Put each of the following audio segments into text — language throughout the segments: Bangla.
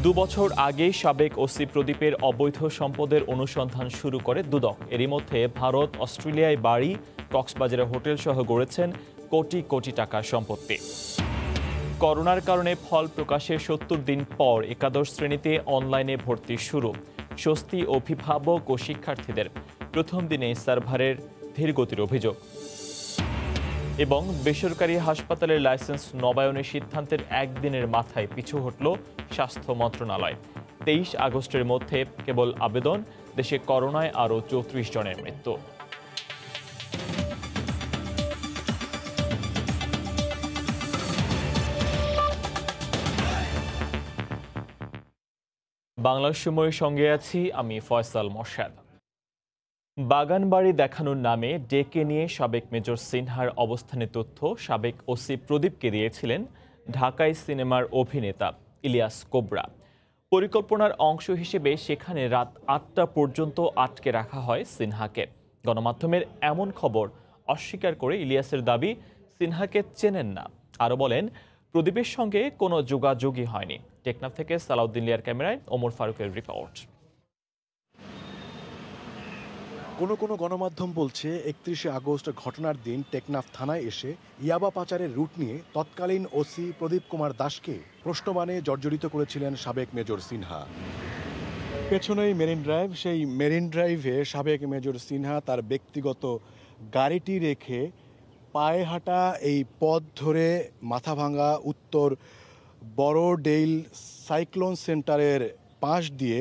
২ বছর আগেই সাবেক ওসি প্রদীপের অবৈধ সম্পদের অনুসন্ধান শুরু করে দুদক। এরই মধ্যে ভারত, অস্ট্রেলিয়ায় বাড়ি, কক্সবাজারে হোটেল সহ গড়েছেন কোটি কোটি টাকার সম্পত্তি। করোনার কারণে ফল প্রকাশের ৭০ দিন পর একাদশ শ্রেণীতে অনলাইনে ভর্তি শুরু। স্বস্তি অভিভাবক ও শিক্ষার্থীদের। প্রথম দিনে সার্ভারের ধীরগতির অভিযোগ। এবং বেসরকারি হাসপাতালের লাইসেন্স নবায়নের সিদ্ধান্তের একদিনের মাথায় পিছু হটল স্বাস্থ্য মন্ত্রণালয়। ২৩ আগস্টের মধ্যে কেবল আবেদন। দেশে করোনায় আরও ৩৪ জনের মৃত্যু। বাংলার সময়ের সঙ্গে আছি আমি ফয়সাল মোর্শেদ। বাগানবাড়ি দেখানোর নামে ডেকে নিয়ে সাবেক মেজর সিনহার অবস্থানের তথ্য সাবেক ওসি প্রদীপকে দিয়েছিলেন ঢাকাই সিনেমার অভিনেতা ইলিয়াস কোবরা। পরিকল্পনার অংশ হিসেবে সেখানে রাত ৮টা পর্যন্ত আটকে রাখা হয় সিনহাকে। গণমাধ্যমের এমন খবর অস্বীকার করে ইলিয়াসের দাবি সিনহাকে চেনেন না। আরও বলেন, প্রদীপের সঙ্গে কোনো যোগাযোগই হয়নি। টেকনাফ থেকে সালাউদ্দিন লিয়ার ক্যামেরায় ওমর ফারুকের রিপোর্ট। কোনো গণমাধ্যম বলছে ৩১ আগস্ট ঘটনার দিন টেকনাফ থানায় এসে ইয়াবা পাচারের রুট নিয়ে তৎকালীন ওসি প্রদীপ কুমার দাসকে প্রশ্নবাণে জর্জরিত করেছিলেন সাবেক মেজর সিনহা। পেছনেই মেরিন ড্রাইভ, সেই মেরিন ড্রাইভে সাবেক মেজর সিনহা তার ব্যক্তিগত গাড়িটি রেখে পায়ে হাঁটা এই পথ ধরে মাথাভাঙ্গা উত্তর বড়ডেইল সাইক্লোন সেন্টারের পাশ দিয়ে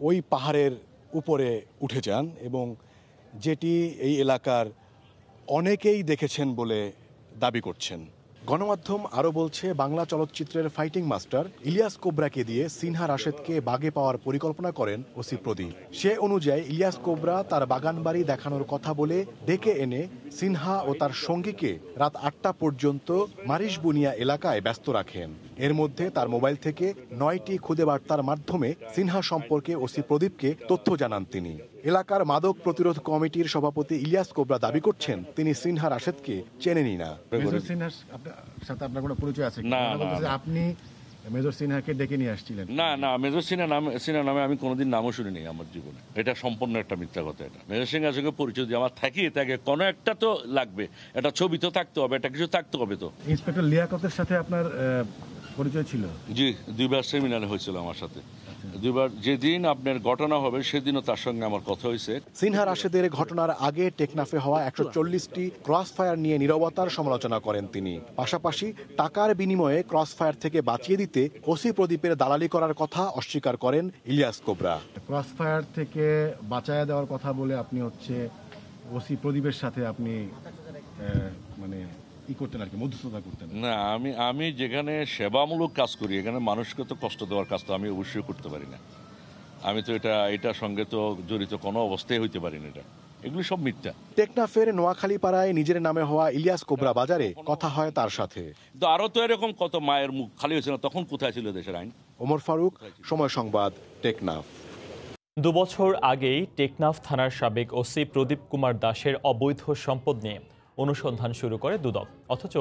ওই পাহাড়ের উপরে উঠে যান, এবং যেটি এই এলাকার অনেকেই দেখেছেন বলে দাবি করছেন। গণমাধ্যম আরও বলছে, বাংলা চলচ্চিত্রের ফাইটিং মাস্টার ইলিয়াস কোবরাকে দিয়ে সিনহা রাশেদকে বাগে পাওয়ার পরিকল্পনা করেন ওসি প্রদীপ। সে অনুযায়ী ইলিয়াস কোবরা তার বাগানবাড়ি দেখানোর কথা বলে ডেকে এনে সিনহা ও তার সঙ্গীকে রাত ৮টা পর্যন্ত মারিশবুনিয়া এলাকায় ব্যস্ত রাখেন। এর মধ্যে তার মোবাইল থেকে ৯টি খুদে বার্তার মাধ্যমে সিনহা সম্পর্কে ওসি প্রদীপকে তথ্য জানান তিনি। এলাকার মাদক প্রতিরোধ কমিটির সভাপতি ইলিয়াস কোবরা দাবি করছেন তিনি সিনহা রাশেদকে চেনেনই না। সাথে আপনার কোনো পরিচয় আছে? না, আপনি মেজর সিনহাকে ডেকে নিয়ে আসছিলেন? না, মেজর সিনহা নামে আমি কোনোদিন নামও শুনিনি আমার জীবনে। এটা সম্পূর্ণ একটা মিথ্যা কথা। এটা মেজর সিনহার সঙ্গে পরিচয় দিয়ে আমার থাকিয়ে থাকে কোনো একটা তো লাগবে, এটা ছবি তো থাকতে হবে, এটা কিছু থাকতে হবে। তো ইন্সপেক্টর লিয়াকতের সাথে আপনার পরিচয় ছিল? জি, 2বার সেমিনারে হয়েছিল আমার সাথে। 2বার যেদিন আপনার ঘটনা হবে সেদিনও তার সঙ্গে আমার কথা হয়েছে। সিনহা রাশেদের ঘটনার আগে টেকনাফে হওয়া ১৪০টি ক্রস ফায়ার নিয়ে নীরবতার সমালোচনা করেন তিনি। পাশাপাশি টাকার বিনিময়ে ক্রস ফায়ার থেকে বাঁচিয়ে দিতে ওসি প্রদীপের দালালি করার কথা অস্বীকার করেন ইলিয়াস কোবরা। ক্রস ফায়ার থেকে বাঁচায় দেওয়ার কথা বলে আপনি ওসি প্রদীপের সাথে আপনি করতেন আর কি, মধ্যস্থতা করতেন? না, আমি যেখানে সেবামূলক কাজ করি, এখানে মানুষকে তো কষ্ট দেওয়ার কাজ তো আমি অবশ্যই করতে পারি না। আমি তো এটার সঙ্গে তো জড়িত কোনো অবস্থায় হইতে পারি না। এগুলি সব মিথ্যা। টেকনাফের নোয়াখালী পাড়ায় নিজের নামে হওয়া ইলিয়াস কোবরা বাজারে কথা হয় তার সাথে। তো আরো তো এরকম কত মায়ের মুখ খালি হয়েছে না, তখন কোথায় ছিল দেশের আইন? ওমর ফারুক, সময় সংবাদ, টেকনাফ। ২ বছর আগেই টেকনাফ থানার সাবেক ওসি প্রদীপ কুমার দাসের অবৈধ সম্পদ নিয়ে অনুসন্ধান শুরু করে দুদক। অথচ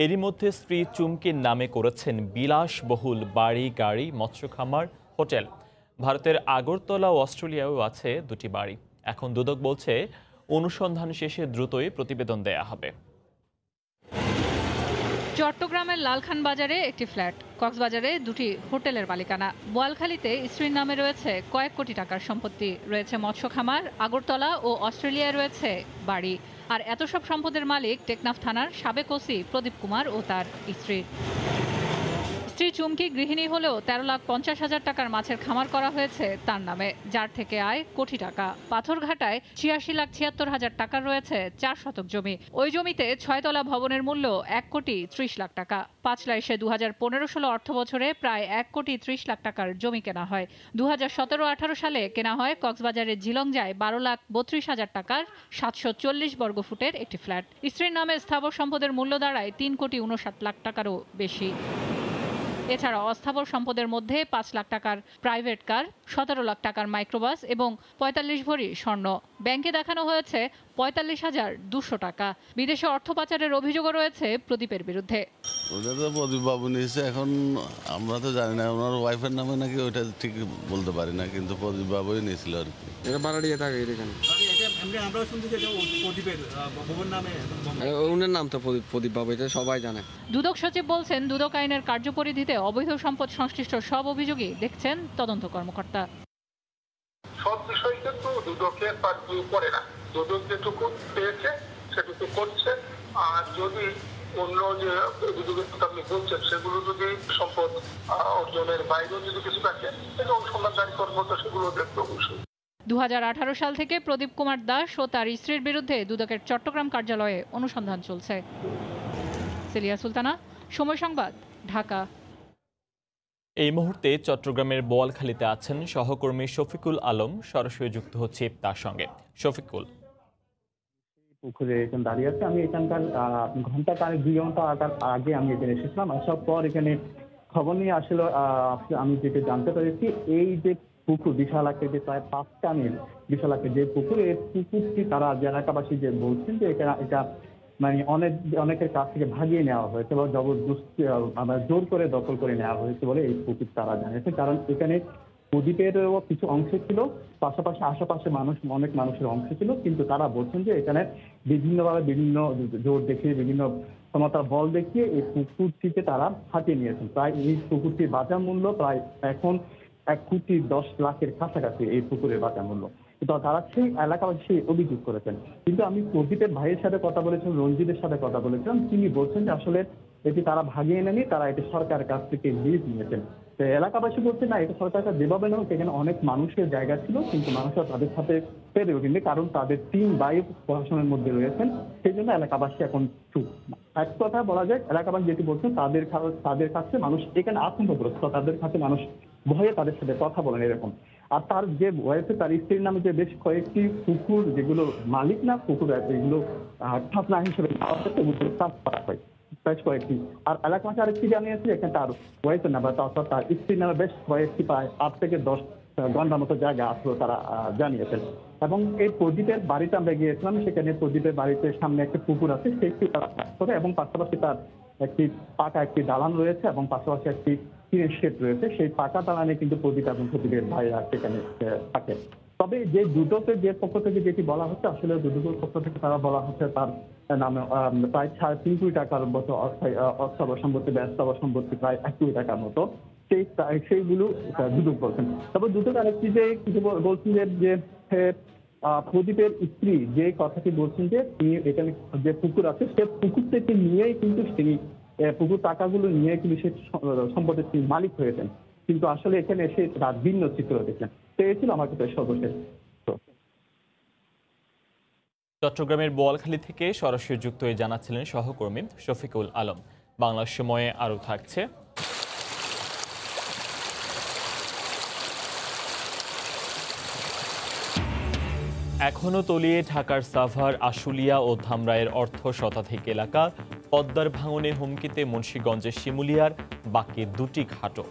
এরই মধ্যে স্ত্রী চুমকির নামে করেছেন বিলাসবহুল বাড়ি, গাড়ি, মৎস্য খামার, হোটেল। ভারতের আগরতলা ও অস্ট্রেলিয়াও আছে 2টি বাড়ি। এখন দুদক বলছে অনুসন্ধান শেষে দ্রুতই প্রতিবেদন দেয়া হবে। চট্টগ্রামের লালখান বাজারে একটি ফ্ল্যাট, কক্সবাজারে 2টি হোটেলের মালিকানা, বোয়ালখালীতে স্ত্রীর নামে রয়েছে কয়েক কোটি টাকার সম্পত্তি, রয়েছে মৎস্য খামার, আগরতলা ও অস্ট্রেলিয়ায় রয়েছে বাড়ি। আর এত সব সম্পদের মালিক টেকনাফ থানার সাবেক ওসি প্রদীপ কুমার ও তার স্ত্রী। স্ত্রী চুমকি গৃহিণী হলেও 13,50,000 টাকার মাছের খামার করা হয়েছে তার নামে, যার থেকে আয় কোটি টাকা। পাথরঘাটায় 86,76,000 টাকার রয়েছে 4 শতক জমি। ওই জমিতে 6 তলা ভবনের মূল্য 1,30,00,000 টাকা। পাঁচলাইশে 2015-16 অর্থ বছরে প্রায় 1,30,00,000 টাকার জমি কেনা হয়। 2017-18 সালে কেনা হয় কক্সবাজারের ঝিলংজায় 12,32,000 টাকার 740 বর্গফুটের একটি ফ্ল্যাট। স্ত্রীর নামে স্থাবর সম্পদের মূল্য দাঁড়ায় 3,59,00,000 টাকারও বেশি। এছাড়া অস্থাবর সম্পদের মধ্যে 5 লাখ টাকার প্রাইভেট কার, 17 লাখ টাকার মাইক্রোবাস এবং 45 ভরি স্বর্ণ। ব্যাংকে দেখানো হয়েছে 45,200 টাকা। বিদেশে অর্থ পাচারের অভিযোগও রয়েছে প্রদীপের বিরুদ্ধে। ওটা তো প্রদীপ বাবু নিয়েছে, এখন আমরা তো জানি না ওনার ওয়াইফের নামে নাকি, ওইটা ঠিক বলতে পারি না, কিন্তু প্রদীপ বাবুই নিয়েছিল আর কি। এটা ভাড়াটিয়া থাকে এখানে। আমরাও শুনছি যে প্রদীপের ভবন নামে ওনার নাম তো প্রদীপ বাবু, এটা সবাই জানে। দুদক সচিব বলছেন, দুদক আইনের কার্যপরিধিতে অবৈধ সম্পদ সংশ্লিষ্ট সব অভিযোগই দেখছেন তদন্ত কর্মকর্তা। সব বিষয় কিন্তু দুদকের পারভিউ করে না। দুদক যেটুকু পেয়েছে সেটুকু করছে, আর যদি অন্য যে দুদকের কথা আপনি বলছেন সেগুলো যদি সম্পদ অর্জনের বাইরেও যদি কিছু থাকে সেটা অনুসন্ধানকারী কর্মকর্তা সেগুলো দেখতে অবশ্যই। 2018 সাল থেকে প্রদীপ কুমার দাস ও তার স্ত্রীর বিরুদ্ধে দুদকের চট্টগ্রাম কার্যালয়ে অনুসন্ধান চলছে। সেলিয়া সুলতানা, সময় সংবাদ, ঢাকা। এই মুহূর্তে চট্টগ্রামের বোয়ালখালীতে আছেন সহকর্মী শফিকুল আলম, সরাসরি যুক্ত হচ্ছে তার সঙ্গে। শফিকুল, পুকুরে এখানে দাঁড়িয়ে আছে। আমি এখানকার ঘন্টা 2 ঘন্টা আগে আমি এখানে এসেছিলাম। আসার পর এখানে খবর নিয়ে আসলে আমি যেটা জানতে পেরেছি, এই যে পুকুর বিশাল আকারের, যে প্রায় 5টা মিল বিশাল আকারের যে পুকুর, এই পুকুরটি তারা এলাকাবাসী যে বলছেন যে এটা মানে অনেকের কাছ থেকে ভাগিয়ে নেওয়া হয়েছে বা জবরদস্তি জোর করে দখল করে নেওয়া হয়েছে বলে এই পুকুর তারা জানিয়েছে। কারণ এখানে প্রদীপেরও কিছু অংশ ছিল, পাশাপাশি আশেপাশে অনেক মানুষের অংশ ছিল, কিন্তু তারা বলছেন যে এখানে বিভিন্নভাবে বিভিন্ন জোর দেখিয়ে বিভিন্ন ক্ষমতার বল দেখিয়ে এই পুকুরটিকে তারা হাতিয়ে নিয়েছেন। প্রায় এই পুকুরটির বাজার মূল্য প্রায় এখন 1,10,00,000-এর কাছাকাছি এই পুকুরের বাজার মূল্য। তো তারা সেই এলাকাবাসী সেই অভিযোগ করেছেন। কিন্তু আমি প্রদীপের ভাইয়ের সাথে কথা বলেছিলাম, রঞ্জিতের সাথে কথা বলেছিলাম, তিনি বলছেন যে আসলে এটি তারা ভাগিয়ে নেয়নি, তারা এটি সরকারের কাছ থেকে লিজ নিয়েছেন। তো এলাকাবাসী বলছে না, এটা সরকারকে যেভাবে নেই, সেখানে অনেক মানুষের জায়গা ছিল, কিন্তু মানুষরা তাদের সাথে পেরে ওঠেনি, কারণ তাদের 3 ভাই প্রশাসনের মধ্যে রয়েছেন, সেই জন্য এলাকাবাসী এখন চুপ। এক কথা বলা যায়, এলাকাবাসী যেটি বলছেন তাদের কাছে মানুষ এখানে আতঙ্কগ্রস্ত, তাদের কাছে মানুষ ভয়ে তাদের সাথে কথা বলেন এরকম। আর তার যে বয়সে তার স্ত্রীর নামে যে বেশ কয়েকটি পুকুর, যেগুলো মালিক না পুকুর, এগুলো খাজনা হিসেবে চাষ করা হয় বেশ কয়েকটি। আর এলাকাবাসী আরেকটি জানিয়েছে, এখানে তার বয়সের নামে অর্থাৎ তার স্ত্রীর নামে বেশ কয়েকটি প্রায় 8 থেকে 10 গন্ডার মতো জায়গা আসলো তারা জানিয়েছেন। এবং এই প্রদীপের বাড়িতে আমরা গিয়েছিলাম, সেখানে প্রদীপের বাড়িতে সামনে একটা পুকুর আছে, সেইটি তারা চাষ করে, এবং পাশাপাশি তার একটি দালান রয়েছে এবং পাশাপাশি একটি টিনের শেড রয়েছে। সেই পাকা দালানে কিন্তু প্রদীপ এবং প্রদীপের ভাইরা সেখানে থাকে। তবে যে দুদকের যে পক্ষ থেকে যেটি বলা হচ্ছে, আসলে দুদকের পক্ষ থেকে তারা বলা হচ্ছে তার নামে প্রায় 3.5 কোটি টাকার মতো অস্থাবর সম্পত্তি, ব্যস্তাবর সম্পত্তি প্রায় 1 কোটি টাকার মতো, সেইগুলো দুদক বলছেন। তবে দুদক আরেকটি যে কিছু বলছেন যে প্রদীপের স্ত্রী যে কথাটি বলছেন যে তিনি এখানে যে পুকুর আছে, সে পুকুর থেকে নিয়েই কিন্তু তিনি পুকুর টাকাগুলো নিয়ে কিন্তু সে সম্পদের তিনি মালিক হয়েছেন, কিন্তু আসলে এখানে এসে তার ভিন্ন চিত্র দেখলেন। তো এই ছিল আমার কাছে সর্বশেষ। চট্টগ্রামের বোয়ালখালী থেকে সরাসরি যুক্ত হয়ে জানাচ্ছিলেন সহকর্মী শফিকুল আলম। বাংলার সময়ে আরও থাকছে। এখনও তলিয়ে ঢাকার সাভার, আশুলিয়া ও ধামরাইয়ের অর্ধ শতাধিক এলাকা। পদ্মার ভাঙনে হুমকিতে মুন্সিগঞ্জের শিমুলিয়ার বাকি 2টি ঘাটও।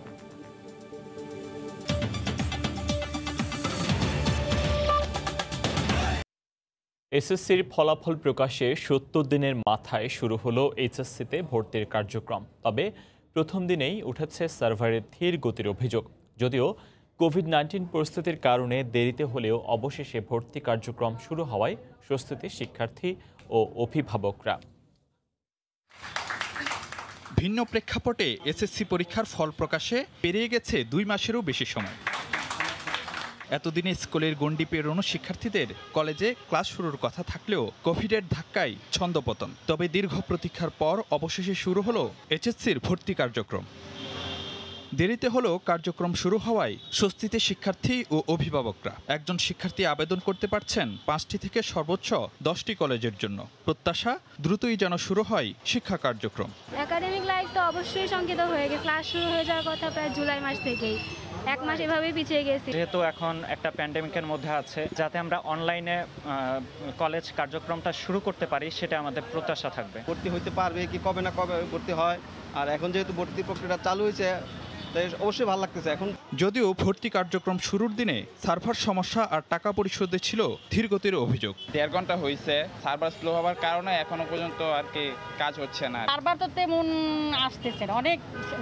এসএসসির ফলাফল প্রকাশে 70 দিনের মাথায় শুরু হলো এইচএসসিতে ভর্তির কার্যক্রম। তবে প্রথম দিনেই উঠেছে সার্ভারের ধীর গতির অভিযোগ। যদিও কোভিড-19 পরিস্থিতির কারণে দেরিতে হলেও অবশেষে ভর্তি কার্যক্রম শুরু হওয়ায় স্বস্তিতে শিক্ষার্থী ও অভিভাবকরা। ভিন্ন প্রেক্ষাপটে এসএসসি পরীক্ষার ফল প্রকাশে পেরিয়ে গেছে 2 মাসেরও বেশি সময়। এতদিনে স্কুলের গণ্ডি পেরোনো শিক্ষার্থীদের কলেজে ক্লাস শুরুর কথা থাকলেও কোভিডের ধাক্কায় ছন্দপতন। তবে দীর্ঘ প্রতীক্ষার পর অবশেষে শুরু হলো এইচএসসির ভর্তি কার্যক্রম। দেরিতে হলেও কার্যক্রম শুরু হওয়ায় স্বস্তিতে শিক্ষার্থী ও অভিভাবকরা। একজন শিক্ষার্থী আবেদন করতে পারছেন 5টি থেকে সর্বোচ্চ 10টি কলেজের জন্য। প্রত্যাশা দ্রুতই যেন শুরু হয় শিক্ষা কার্যক্রম। একাডেমিক লাইফ তো অবশ্যই শঙ্কিত হয়ে গেছে। ক্লাস শুরু হয়ে যাওয়ার কথা প্রায় জুলাই মাস থেকেই, 1 মাস এভাবেই পিছিয়ে গেছে। যেহেতু এখন একটা প্যান্ডেমিকের মধ্যে আছে, যাতে আমরা অনলাইনে কলেজ কার্যক্রমটা শুরু করতে পারি, সেটা আমাদের প্রত্যাশা থাকবে। ভর্তি হইতে পারবে কি কবে না কবে ভর্তি হয়, আর এখন যেহেতু ভর্তি প্রক্রিয়াটা চালু হয়েছে, তাই অবশ্যই ভালো লাগতেছে এখন। যদিও ভর্তি কার্যক্রম শুরুর দিনে সার্ভার সমস্যা আর টাকা পরিশোধে ছিল ধীরগতির অভিযোগ। 1.5 ঘন্টা হয়েছে, সার্ভার স্লো হওয়ার কারণে এখনো পর্যন্ত আর কি কাজ হচ্ছে না। সার্ভার তো তেমন আসতেছে না, অনেক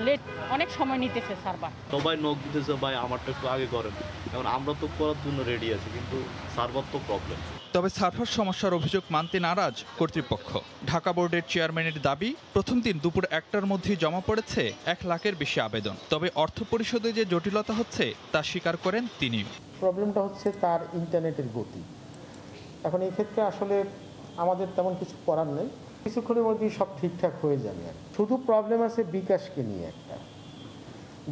লেট, অনেক সময় নিতেছে সার্ভার। সবাই নক দিতেছে ভাই আমারটা একটু আগে করেন, কারণ আমরা তো করার জন্য রেডি আছি, কিন্তু সার্ভার তো প্রবলেম। তবে সার্ভার সমস্যার অভিযোগ মানতে নারাজ কর্তৃপক্ষ। ঢাকা বোর্ডের চেয়ারম্যানের দাবি, প্রথম দিন দুপুর 1টার মধ্যেই জমা পড়েছে 1 লাখের বেশি আবেদন। তবে অর্থ পরিশোধে যে জটিলতা হচ্ছে তা স্বীকার করেন তিনি। প্রবলেমটা হচ্ছে তার ইন্টারনেটের গতি। এখন এই ক্ষেত্রে আসলে আমাদের তেমন কিছু করার নেই, কিছুক্ষণের মধ্যেই সব ঠিকঠাক হয়ে যাবে। শুধু প্রবলেম আছে বিকাশকে নিয়ে, একটা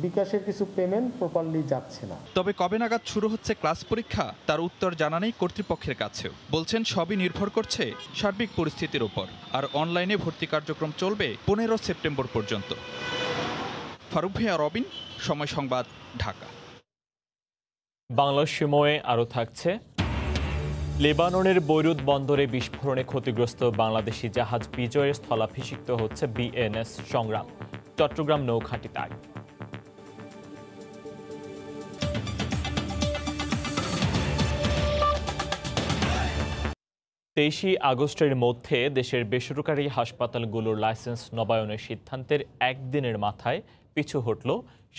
বিকাশের কিছু পেমেন্ট প্রপারলি যাচ্ছে না। তবে কবে নাগাদ শুরু হচ্ছে ক্লাস পরীক্ষা তার উত্তর জানা নেই কর্তৃপক্ষের কাছেও। বলছেন সবই নির্ভর করছে সার্বিক পরিস্থিতির উপর। আর অনলাইনে ভর্তি কার্যক্রম চলবে 15 সেপ্টেম্বর পর্যন্ত। ফারুক ভাইয়া, রবিন, সময় সংবাদ, ঢাকা। বাংলার সময়ে আরও থাকছে, লেবাননের বৈরুত বন্দরে বিস্ফোরণে ক্ষতিগ্রস্ত বাংলাদেশি জাহাজ বিজয়ের স্থলাভিষিক্ত হচ্ছে বিএনএস সংগ্রাম। চট্টগ্রাম নৌঘাঁটি তাই। 23 আগস্টের মধ্যে দেশের বেসরকারি হাসপাতালগুলোর লাইসেন্স নবায়নের সিদ্ধান্তের একদিনের মাথায় পিছু হটল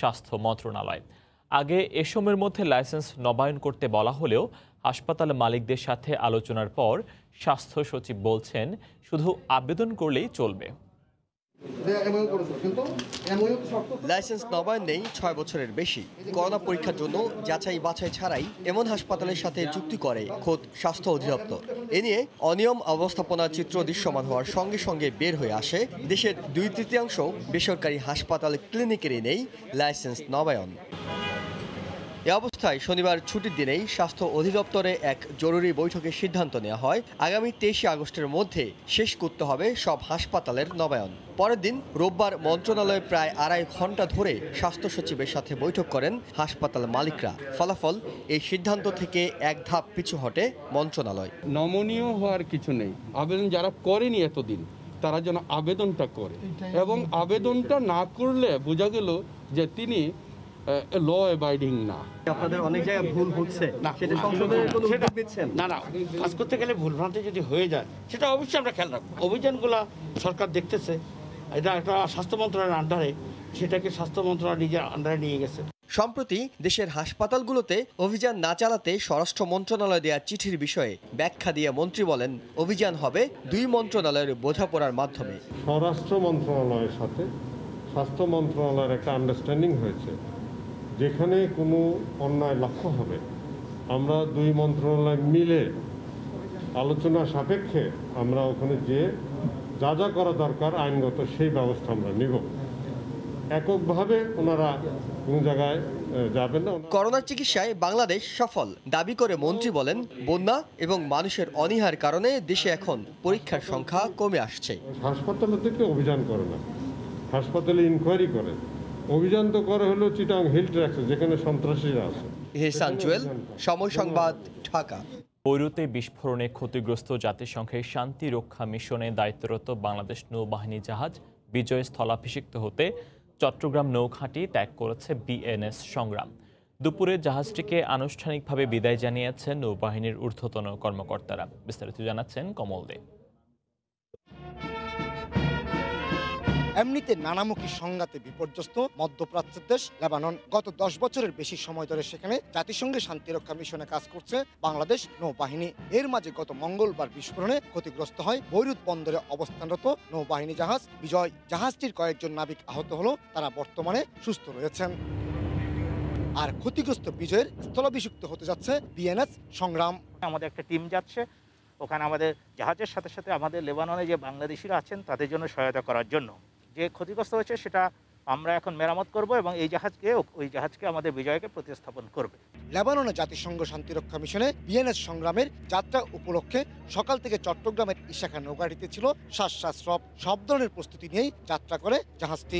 স্বাস্থ্য মন্ত্রণালয়। আগে এ সময়ের মধ্যে লাইসেন্স নবায়ন করতে বলা হলেও হাসপাতাল মালিকদের সাথে আলোচনার পর স্বাস্থ্য সচিব বলছেন শুধু আবেদন করলেই চলবে। লাইসেন্স নবায়ন নেই 6 বছরের বেশি। করোনা পরীক্ষার জন্য যাচাই বাছাই ছাড়াই এমন হাসপাতালের সাথে চুক্তি করে খোদ স্বাস্থ্য অধিদপ্তর। এ নিয়ে অনিয়ম অবস্থাপনার চিত্র দৃশ্যমান হওয়ার সঙ্গে সঙ্গে বের হয়ে আসে দেশের 2/3 বেসরকারি হাসপাতাল ক্লিনিকেরই নেই লাইসেন্স নবায়ন। এ অবস্থায় শনিবার ছুটির দিনেই স্বাস্থ্য অধিদপ্তরে এক জরুরি বৈঠকে সিদ্ধান্ত নেওয়া হয় আগামী 23 আগস্টের মধ্যে শেষ করতে হবে সব হাসপাতালের নবায়ন। পরের দিন রোববার মন্ত্রণালয়ে প্রায় 2.5 ঘন্টা ধরে স্বাস্থ্য সচিবের সাথে বৈঠক করেন হাসপাতাল মালিকরা। ফলাফল, এই সিদ্ধান্ত থেকে এক ধাপ পিছু হটে মন্ত্রণালয়। নমনীয় হওয়ার কিছু নেই, আবেদন যারা করেনি এতদিন তারা যেন আবেদনটা করে, এবং আবেদনটা না করলে বোঝা গেল যে তিনি ল অ্যাবাইডিং না। আপনাদের অনেক জায়গায় ভুল হচ্ছে না, সেটা সংশোধনের কোনো উদ্যোগ নিচ্ছেন? না, কাজ করতে গেলে ভুলভ্রান্তি যদি হয়ে যায় সেটা অবশ্যই আমরা খেয়াল রাখবো। অভিযানগুলো সরকার দেখতেছে, এটা একটা স্বাস্থ্য মন্ত্রণালয়ের আন্ডারে, সেটাকে স্বাস্থ্য মন্ত্রণালয় নিজের আন্ডারে নিয়ে গেছে। সম্প্রতি দেশের হাসপাতালগুলোতে অভিযান না চালাতে স্বরাষ্ট্র মন্ত্রণালয় দেওয়া চিঠির বিষয়ে ব্যাখ্যা দিয়ে মন্ত্রী বলেন, অভিযান হবে 2 মন্ত্রণালয়ের বোঝাপড়ার মাধ্যমে। স্বরাষ্ট্র মন্ত্রণালয়ের সাথে স্বাস্থ্য মন্ত্রণালয়ের একটা আন্ডারস্ট্যান্ডিং হয়েছে, যেখানে কোনো অন্যায় লক্ষ্য হবে আমরা 2 মন্ত্রণালয় মিলে আলোচনা সাপেক্ষে আমরা ওখানে যে যা যা করা দরকার আইনগত সেই ব্যবস্থা আমরা নিব। এককভাবে ওনারা কোনো জায়গায় যাবেন না। করোনার চিকিৎসায় বাংলাদেশ সফল দাবি করে মন্ত্রী বলেন, বন্যা এবং মানুষের অনীহার কারণে দেশে এখন পরীক্ষার সংখ্যা কমে আসছে। হাসপাতালে থেকে অভিযান করে না, হাসপাতালে ইনকোয়ারি করে। অভিযান তো করে হলো চিটাং হিল ট্র্যাক্সে, যেখানে সন্ত্রাসীরা আছে। ইহসান জুয়েল, সময় সংবাদ, ঢাকা। বৈরুতে বিস্ফোরণে ক্ষতিগ্রস্ত জাতিসংঘের শান্তি রক্ষা মিশনে দায়িত্বরত বাংলাদেশ নৌবাহিনী জাহাজ বিজয় স্থলাভিষিক্ত হতে চট্টগ্রাম নৌঘাঁটি ত্যাগ করেছে বিএনএস সংগ্রাম। দুপুরে জাহাজটিকে আনুষ্ঠানিকভাবে বিদায় জানিয়েছেন নৌবাহিনীর ঊর্ধ্বতন কর্মকর্তারা। বিস্তারিত জানাচ্ছেন কমল দে। এমনিতে নানামুখী সংঘাতে বিপর্যস্ত মধ্যপ্রাচ্যের দেশ লেবানন। গত 10 বছরের বেশি সময় ধরে সেখানে জাতিসংঘের শান্তিরক্ষা মিশনে কাজ করছে বাংলাদেশ নৌবাহিনী। এর মাঝে গত মঙ্গলবার বিস্ফোরণে ক্ষতিগ্রস্ত হয় বৈরুত বন্দরে অবস্থানরত নৌবাহিনী জাহাজ বিজয়। জাহাজটির কয়েকজন নাবিক আহত হলো, তারা বর্তমানে সুস্থ রয়েছেন। আর ক্ষতিগ্রস্ত বিজয়ের স্থলাভিষিক্ত হতে যাচ্ছে বিএনএস সংগ্রাম। আমাদের একটা টিম যাচ্ছে ওখানে, আমাদের জাহাজের সাথে সাথে আমাদের লেবাননে যে বাংলাদেশিরা আছেন তাদের জন্য সহায়তা করার জন্য। যে ক্ষতিগ্রস্ত হয়েছে সেটা আমরা এখন মেরামত করব এবং ওই জাহাজকে আমাদের বিজয়কে প্রতিস্থাপন করবে। লেবাননে জাতিসংঘ শান্তিরক্ষা মিশনে বিএনএস সংগ্রামের যাত্রা উপলক্ষে সকাল থেকে চট্টগ্রামের ইশাখা নৌঘাঁটিতে ছিল শ্বাস সব ধরনের প্রস্তুতি নিয়েই যাত্রা করে জাহাজটি।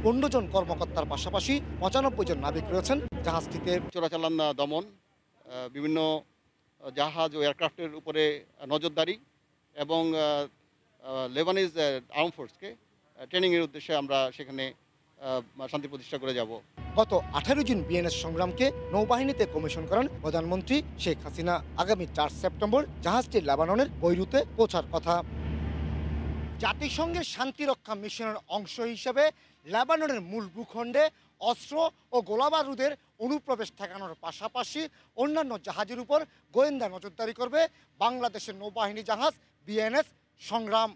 15 জন কর্মকর্তার পাশাপাশি 95 জন নাবিক রয়েছেন জাহাজটিতে। চোরাচালান দমন, বিভিন্ন জাহাজ ও এয়ারক্রাফটের উপরে নজরদারি এবং লেবানিজ আর্ম ফোর্সকে ট্রেনিংয়ের উদ্দেশ্যে আমরা সেখানে শান্তি প্রতিষ্ঠা করে যাব। গত 18 জুন বিএনএস সংগ্রামকে নৌবাহিনীতে কমিশন করেন প্রধানমন্ত্রী শেখ হাসিনা। আগামী 4 সেপ্টেম্বর জাহাজটি লেবাননের বৈরুতে পৌঁছার কথা। জাতিসংঘের শান্তিরক্ষা মিশনের অংশ হিসেবে লেবাননের মূল ভূখণ্ডে অস্ত্র ও গোলাবারুদের অনুপ্রবেশ ঠেকানোর পাশাপাশি অন্যান্য জাহাজের উপর গোয়েন্দা নজরদারি করবে বাংলাদেশের নৌবাহিনী জাহাজ বিএনএস সংগ্রাম,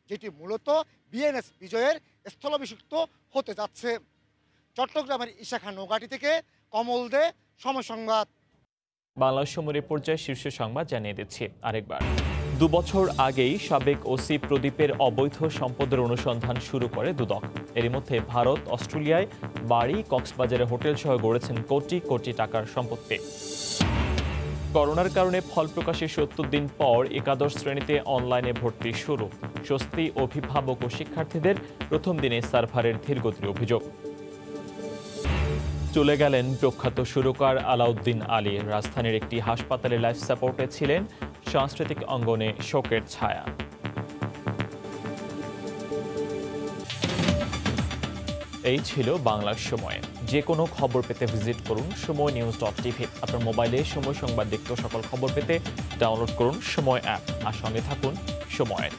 যেটি মূলত বিএনএস বিজয়ের স্থলাভিষিক্ত হতে যাচ্ছে। চট্টগ্রামের ইশাখা নৌঘাটি থেকে কমল দে, সময় সংবাদ। বাংলাদেশ সময়ের পর্যায়ে শীর্ষ সংবাদ জানিয়ে দিচ্ছি আরেকবার। 2 বছর আগেই সাবেক ওসি প্রদীপের অবৈধ সম্পদের অনুসন্ধান শুরু করে দুদক। এরই মধ্যে ভারত, অস্ট্রেলিয়ায় বাড়ি, কক্সবাজারে হোটেল সহ গড়েছেন কোটি কোটি টাকার সম্পত্তি। করোনার কারণে ফল প্রকাশের 70 দিন পর একাদশ শ্রেণীতে অনলাইনে ভর্তি শুরু। স্বস্তি অভিভাবক ও শিক্ষার্থীদের প্রথম দিনে সার্ভারের ধীরগতির অভিযোগ। চলে গেলেন প্রখ্যাত সুরকার আলাউদ্দিন আলী। রাজধানীর একটি হাসপাতালে লাইফ সাপোর্টে ছিলেন। সাংস্কৃতিক অঙ্গনে শোকের ছায়া। এই ছিল বাংলার সময়। যে কোনো খবর পেতে ভিজিট করুন সময়নিউজ.tv। আপনার মোবাইলে সময় সংবাদ দেখতে সকল খবর পেতে ডাউনলোড করুন সময় অ্যাপ আর সঙ্গে থাকুন সময়ের।